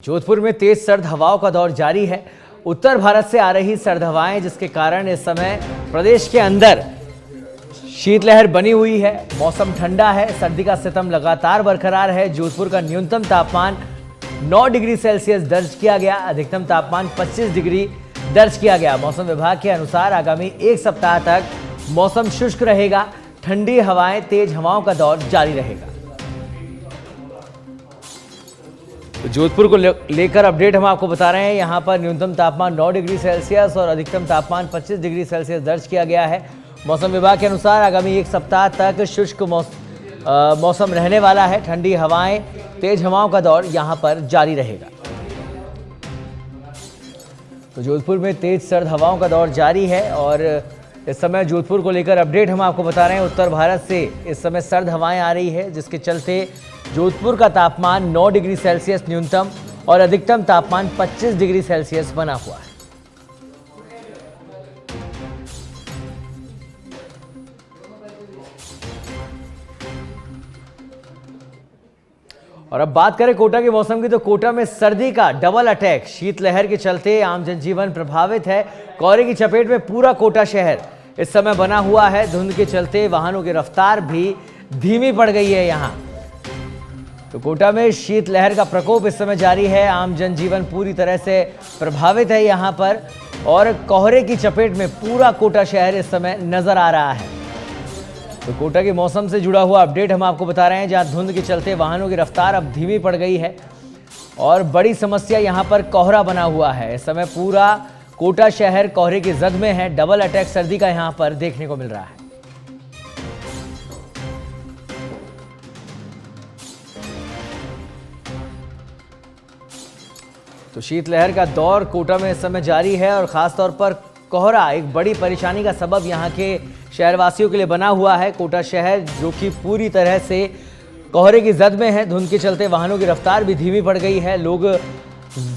जोधपुर में तेज सर्द हवाओं का दौर जारी है। उत्तर भारत से आ रही सर्द हवाएं जिसके कारण इस समय प्रदेश के अंदर शीतलहर बनी हुई है। मौसम ठंडा है, सर्दी का सितम लगातार बरकरार है। जोधपुर का न्यूनतम तापमान 9 डिग्री सेल्सियस दर्ज किया गया, अधिकतम तापमान 25 डिग्री दर्ज किया गया। मौसम विभाग के अनुसार आगामी एक सप्ताह तक मौसम शुष्क रहेगा, ठंडी हवाएं, तेज हवाओं का दौर जारी रहेगा। तो जोधपुर को लेकर अपडेट हम आपको बता रहे हैं। यहाँ पर न्यूनतम तापमान 9 डिग्री सेल्सियस और अधिकतम तापमान 25 डिग्री सेल्सियस दर्ज किया गया है। मौसम विभाग के अनुसार आगामी एक सप्ताह तक शुष्क मौसम रहने वाला है। ठंडी हवाएं, तेज हवाओं का दौर यहाँ पर जारी रहेगा। तो जोधपुर में तेज सर्द हवाओं का दौर जारी है और इस समय जोधपुर को लेकर अपडेट हम आपको बता रहे हैं। उत्तर भारत से इस समय सर्द हवाएं आ रही है, जिसके चलते जोधपुर का तापमान 9 डिग्री सेल्सियस न्यूनतम और अधिकतम तापमान 25 डिग्री सेल्सियस बना हुआ है। और अब बात करें कोटा के मौसम की, तो कोटा में सर्दी का डबल अटैक। शीतलहर के चलते आम जनजीवन प्रभावित है। कोहरे की चपेट में पूरा कोटा शहर इस समय बना हुआ है। धुंध के चलते वाहनों की रफ्तार भी धीमी पड़ गई है। यहाँ तो कोटा में शीतलहर का प्रकोप इस समय जारी है। आम जनजीवन पूरी तरह से प्रभावित है यहाँ पर और कोहरे की चपेट में पूरा कोटा शहर इस समय नजर आ रहा है। तो कोटा के मौसम से जुड़ा हुआ अपडेट हम आपको बता रहे हैं, जहां धुंध के चलते वाहनों की रफ्तार अब धीमी पड़ गई है और बड़ी समस्या यहां पर कोहरा बना हुआ है। इस समय पूरा कोटा शहर कोहरे की जद में है। डबल अटैक सर्दी का यहां पर देखने को मिल रहा है। तो शीतलहर का दौर कोटा में इस समय जारी है और खासतौर पर कोहरा एक बड़ी परेशानी का सबब यहाँ के शहरवासियों के लिए बना हुआ है। कोटा शहर जो कि पूरी तरह से कोहरे की जद में है। धुंध के चलते वाहनों की रफ्तार भी धीमी पड़ गई है। लोग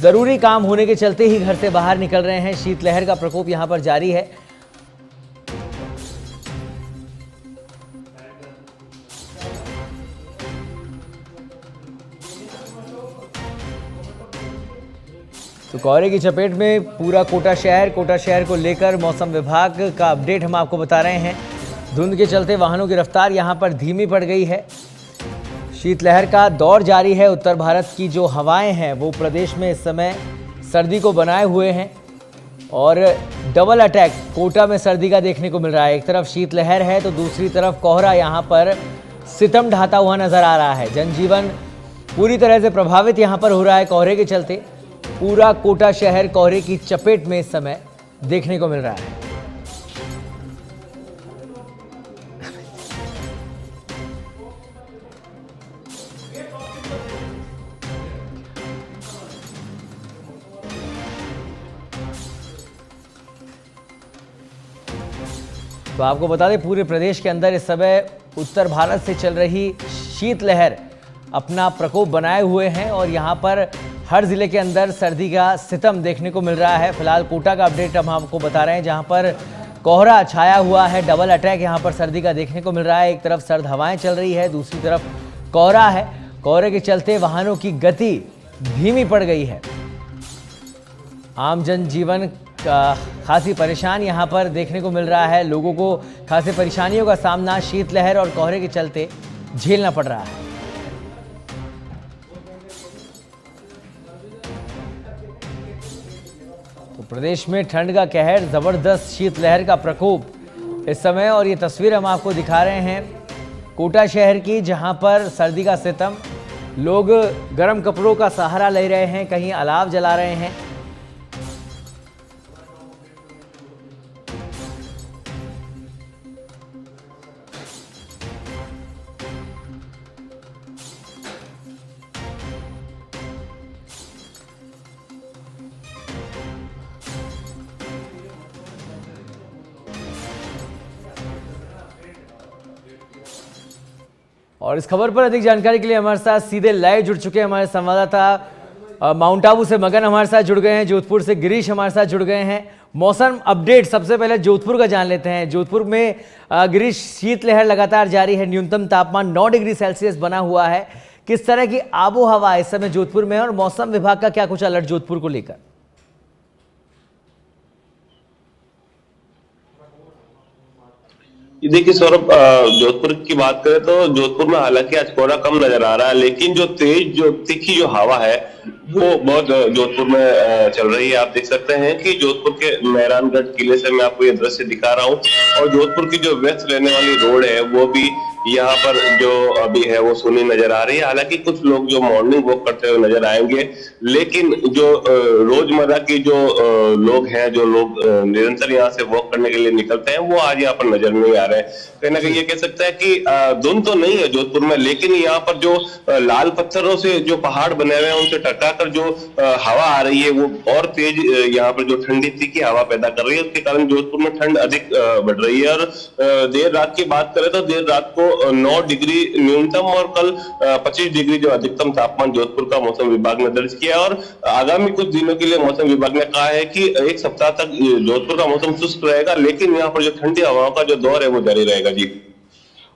जरूरी काम होने के चलते ही घर से बाहर निकल रहे हैं। शीतलहर का प्रकोप यहाँ पर जारी है। तो कोहरे की चपेट में पूरा कोटा शहर को लेकर मौसम विभाग का अपडेट हम आपको बता रहे हैं। धुंध के चलते वाहनों की रफ्तार यहां पर धीमी पड़ गई है। शीतलहर का दौर जारी है। उत्तर भारत की जो हवाएं हैं वो प्रदेश में इस समय सर्दी को बनाए हुए हैं और डबल अटैक कोटा में सर्दी का देखने को मिल रहा है। एक तरफ शीतलहर है तो दूसरी तरफ कोहरा यहां पर सितम ढाता हुआ नजर आ रहा है। जनजीवन पूरी तरह से प्रभावित यहां पर हो रहा है। कोहरे के चलते पूरा कोटा शहर कोहरे की चपेट में इस समय देखने को मिल रहा है। तो आपको बता दें, पूरे प्रदेश के अंदर इस समय उत्तर भारत से चल रही शीतलहर अपना प्रकोप बनाए हुए हैं और यहां पर हर जिले के अंदर सर्दी का सितम देखने को मिल रहा है। फिलहाल कोटा का अपडेट हम आपको बता रहे हैं, जहां पर कोहरा छाया हुआ है। डबल अटैक यहां पर सर्दी का देखने को मिल रहा है। एक तरफ सर्द हवाएं चल रही है, दूसरी तरफ कोहरा है। कोहरे के चलते वाहनों की गति धीमी पड़ गई है। आम जनजीवन खासी परेशान यहां पर देखने को मिल रहा है। लोगों को खासी परेशानियों का सामना शीतलहर और कोहरे के चलते झेलना पड़ रहा है। तो प्रदेश में ठंड का कहर, जबरदस्त शीतलहर का प्रकोप इस समय, और ये तस्वीर हम आपको दिखा रहे हैं कोटा शहर की, जहां पर सर्दी का सितम, लोग गर्म कपड़ों का सहारा ले रहे हैं, कहीं अलाव जला रहे हैं। और इस खबर पर अधिक जानकारी के लिए हमारे साथ सीधे लाइव जुड़ चुके हैं हमारे संवाददाता माउंट आबू से मगन हमारे साथ जुड़ गए हैं, जोधपुर से गिरीश हमारे साथ जुड़ गए हैं। मौसम अपडेट सबसे पहले जोधपुर का जान लेते हैं। जोधपुर में गिरीश शीतलहर लगातार जारी है, न्यूनतम तापमान 9 डिग्री सेल्सियस बना हुआ है। किस तरह की आबो हवा इस समय जोधपुर में है और मौसम विभाग का क्या कुछ अलर्ट जोधपुर को लेकर? देखिए सौरभ, जोधपुर की बात करें तो जोधपुर में हालांकि आज कोहरा कम नजर आ रहा है, लेकिन जो तीखी जो हवा है वो बहुत जोधपुर में चल रही है। आप देख सकते हैं कि जोधपुर के मेहरानगढ़ किले से मैं आपको ये दृश्य दिखा रहा हूँ और जोधपुर की जो व्यस्त रहने वाली रोड है वो भी यहाँ पर जो अभी है वो सुनी नजर आ रही है। हालांकि कुछ लोग जो मॉर्निंग वॉक करते हुए नजर आएंगे, लेकिन जो रोजमर्रा की जो लोग हैं, जो लोग निरंतर यहाँ से वॉक करने के लिए निकलते हैं, वो आज यहाँ पर नजर नहीं आ रहे हैं। कहीं ना कहीं ये कह सकता है कि धुंध तो नहीं है जोधपुर में, लेकिन यहाँ पर जो लाल पत्थरों से जो पहाड़ बने हुए हैं उनसे टकराकर जो हवा आ रही है वो और तेज यहाँ पर जो ठंडी तीखी हवा पैदा कर रही है, उसके कारण जोधपुर में ठंड अधिक बढ़ रही है। और देर रात की बात करें तो देर रात को 9 डिग्री न्यूनतम और कल 25 डिग्री जो अधिकतम तापमान जोधपुर का मौसम विभाग ने दर्ज किया। और आगामी कुछ दिनों के लिए मौसम विभाग ने कहा है कि एक सप्ताह तक जोधपुर का मौसम शुष्क रहेगा, लेकिन यहाँ पर जो ठंडी हवाओं का जो दौर है वो जारी रहेगा जी।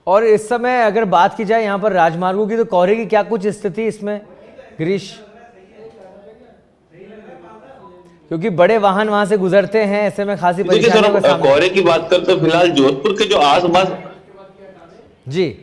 और इस समय अगर बात की जाए यहाँ पर राजमार्गों की, तो कोहरे की क्या कुछ स्थिति इसमें गिरीश? क्योंकि बड़े वाहन वहां से गुजरते हैं, ऐसे में खासी परेशानियों का सामना। कोहरे की बात करते तो फिलहाल जोधपुर के जो आसपास जी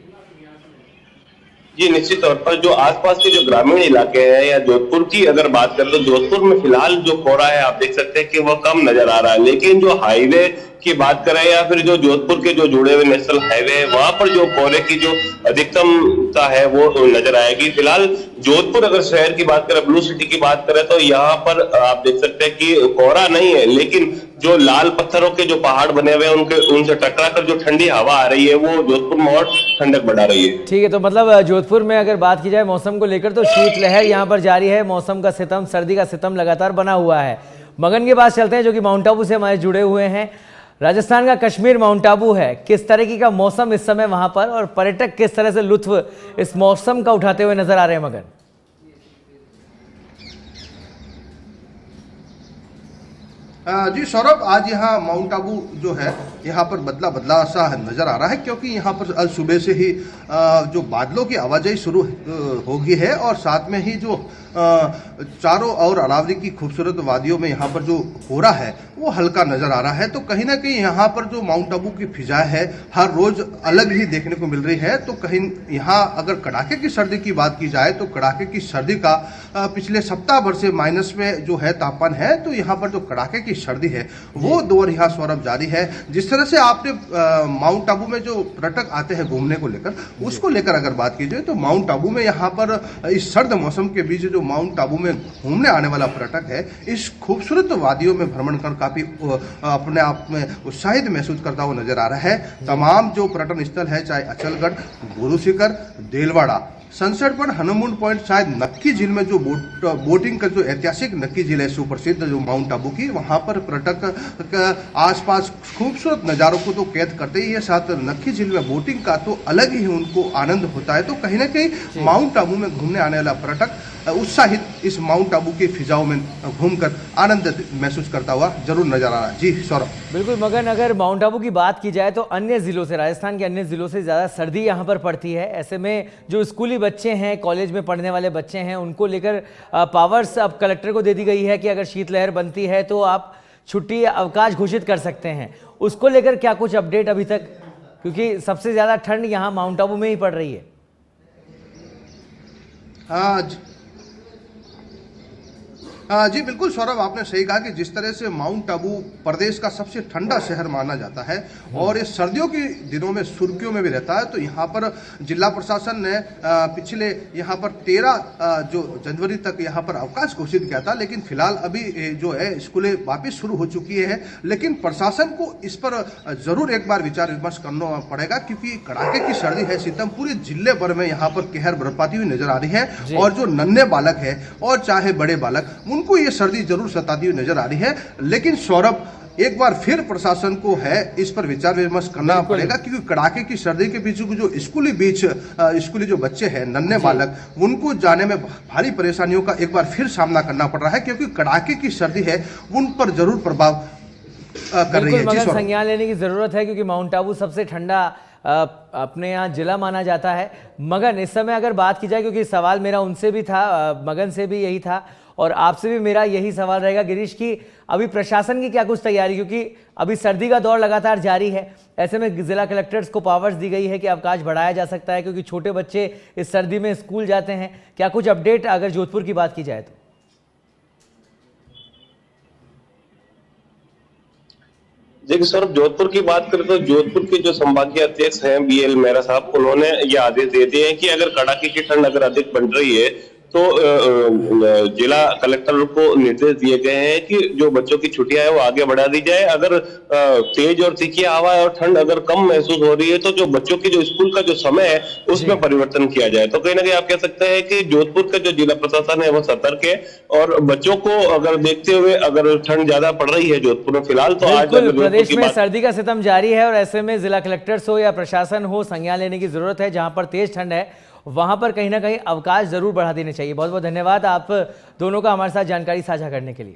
निश्चित तौर पर जो आसपास के जो ग्रामीण इलाके हैं या जोधपुर की अगर बात करें तो जोधपुर में फिलहाल जो कोहरा है आप देख सकते हैं कि वह कम नजर आ रहा है, लेकिन जो हाईवे की बात करें या फिर जो जोधपुर के जो जुड़े हुए नेशनल हाईवे है वहां पर जो कोहरे की जो अधिकतमता है वो नजर आएगी। फिलहाल जोधपुर अगर शहर की बात करें, ब्लू सिटी की बात करें तो यहाँ पर आप देख सकते हैं कि कोहरा नहीं है, लेकिन जो लाल पत्थरों के जो पहाड़ बने हुए हैं उनसे टकराकर जो ठंडी हवा आ रही है वो जोधपुर में और ठंडक बढ़ा रही है। ठीक है, तो मतलब जोधपुर में अगर बात की जाए मौसम को लेकर तो शीतलहर यहाँ पर जारी है, मौसम का सितम, सर्दी का सितम लगातार बना हुआ है। मगन के पास चलते हैं जो कि माउंट आबू से हमारे जुड़े हुए हैं। राजस्थान का कश्मीर माउंट आबू है, किस तरीके का मौसम इस समय वहां पर और पर्यटक किस तरह से लुत्फ इस मौसम का उठाते हुए नजर आ रहे हैं? मगन जी सौरभ, आज यहाँ माउंट आबू जो है यहाँ पर बदला बदला सा नज़र आ रहा है, क्योंकि यहाँ पर आज सुबह से ही जो बादलों की आवाजाही शुरू हो गई है और साथ में ही जो चारों और अरावली की खूबसूरत वादियों में यहाँ पर जो कोहरा है वो हल्का नज़र आ रहा है। तो कहीं ना कहीं यहाँ पर जो माउंट आबू की फिजा है हर रोज़ अलग ही देखने को मिल रही है। तो कहीं यहाँ अगर कड़ाके की सर्दी की बात की जाए तो कड़ाके की सर्दी का पिछले सप्ताह भर से माइनस में जो है तापमान है, तो यहाँ पर जो कड़ाके की सर्दी है वो दौर यहाँ सौरभ जारी है। जिस तरह से आपने माउंट आबू में जो पर्यटक आते हैं घूमने को लेकर, उसको लेकर अगर बात की जाए तो माउंट आबू में यहाँ पर इस सर्द मौसम के बीच जो माउंट आबू में घूमने आने वाला पर्यटक है इस खूबसूरत वादियों में भ्रमण कर काफी अपने आप में उत्साहित महसूस करता हुआ नजर आ रहा है। तमाम जो पर्यटन स्थल है, चाहे Achalgarh, Guru Shikhar, Dilwara, sunset point, Hanuman point, शायद नक्की झील में जो बोटिंग का जो ऐतिहासिक नक्की झील है सुप्रसिद्ध जो माउंट आबू की, वहां पर पर्यटक आसपास खूबसूरत नज़ारों को तो कैद करते ही है, साथ नक्की झील में बोटिंग का तो अलग ही उनको आनंद होता है। तो कहीं ना कहीं माउंट आबू में घूमने आने वाला पर्यटक उत्साहित इस माउंट आबू के फिजाओं में घूमकर आनंद महसूस करता हुआ जरूर नजर आ रहा है। जी सौरभ, बिल्कुल मगन, अगर माउंट आबू की बात की जाए तो अन्य जिलों से, राजस्थान के अन्य जिलों से ज़्यादा सर्दी यहाँ पर पड़ती है। ऐसे में जो स्कूली बच्चे हैं, कॉलेज में पढ़ने वाले बच्चे हैं, उनको लेकर पावर्स अब कलेक्टर को दे दी गई है कि अगर शीतलहर बनती है तो आप छुट्टी अवकाश घोषित कर सकते हैं। उसको लेकर क्या कुछ अपडेट अभी तक, क्योंकि सबसे ज़्यादा ठंड यहाँ माउंट आबू में ही पड़ रही है? जी बिल्कुल सौरभ, आपने सही कहा कि जिस तरह से माउंट आबू प्रदेश का सबसे ठंडा शहर माना जाता है और ये सर्दियों के दिनों में सुर्खियों में भी रहता है, तो यहाँ पर जिला प्रशासन ने पिछले यहाँ पर 13 जो जनवरी तक यहाँ पर अवकाश घोषित किया था, लेकिन फिलहाल अभी जो है स्कूलें वापस शुरू हो चुकी है। लेकिन प्रशासन को इस पर जरूर एक बार विचार विमर्श करना पड़ेगा, क्योंकि कड़ाके की सर्दी है, सितम पूरे जिले भर में यहाँ पर कहर बरपाती हुई नजर आ रही है और जो नन्हे बालक है और चाहे बड़े बालक, उनको ये सर्दी जरूर सताती हुई नजर आ रही है। लेकिन सौरभ, एक बार फिर प्रशासन को है इस पर विचार विमर्श करना पड़ेगा, क्योंकि कड़ाके की सर्दी के बीच जो स्कूली जो बच्चे हैं, नन्हे बालक, उनको जाने में भारी परेशानियों का एक बार फिर सामना करना पड़ रहा है, क्योंकि कड़ाके की सर्दी है उन पर जरूर प्रभाव कर रही है। मगर संज्ञान लेने की जरूरत है, क्योंकि माउंट आबू सबसे ठंडा अपने यहाँ जिला माना जाता है। मगन, इस समय अगर बात की जाए, क्योंकि सवाल मेरा उनसे भी था, मगन से भी यही था और आपसे भी मेरा यही सवाल रहेगा गिरीश, की अभी प्रशासन की क्या कुछ तैयारी, क्योंकि अभी सर्दी का दौर लगातार जारी है, ऐसे में जिला कलेक्टर्स को पावर्स दी गई है कि अवकाश बढ़ाया जा सकता है क्योंकि छोटे बच्चे इस सर्दी में स्कूल जाते हैं। क्या कुछ अपडेट अगर जोधपुर की बात की जाए तो? देखिए सर, जोधपुर की बात करें तो जोधपुर के जो संभागीय अध्यक्ष हैं BL मेहरा साहब, उन्होंने ये आदेश दे दिए हैं कि अगर कड़ाके की ठंड अगर अधिक बढ़ रही है तो जिला कलेक्टर को निर्देश दिए गए हैं कि जो बच्चों की छुट्टियां है वो आगे बढ़ा दी जाए। अगर तेज और तीखी हवा और ठंड अगर कम महसूस हो रही है तो जो बच्चों की जो स्कूल का जो समय है उसमें परिवर्तन किया जाए। तो कहीं ना कहीं आप कह सकते हैं कि जोधपुर का जो जिला प्रशासन है वो सतर्क है और बच्चों को अगर देखते हुए, अगर ठंड ज्यादा पड़ रही है जोधपुर में फिलहाल, तो आज बिल्कुल प्रदेश में सर्दी का सितम जारी है और ऐसे में जिला कलेक्टर्स हो या प्रशासन हो, संज्ञान लेने की जरूरत है। जहां पर तेज ठंड है वहां पर कहीं ना कहीं अवकाश जरूर बढ़ा देने चाहिए। बहुत बहुत धन्यवाद आप दोनों का हमारे साथ जानकारी साझा करने के लिए।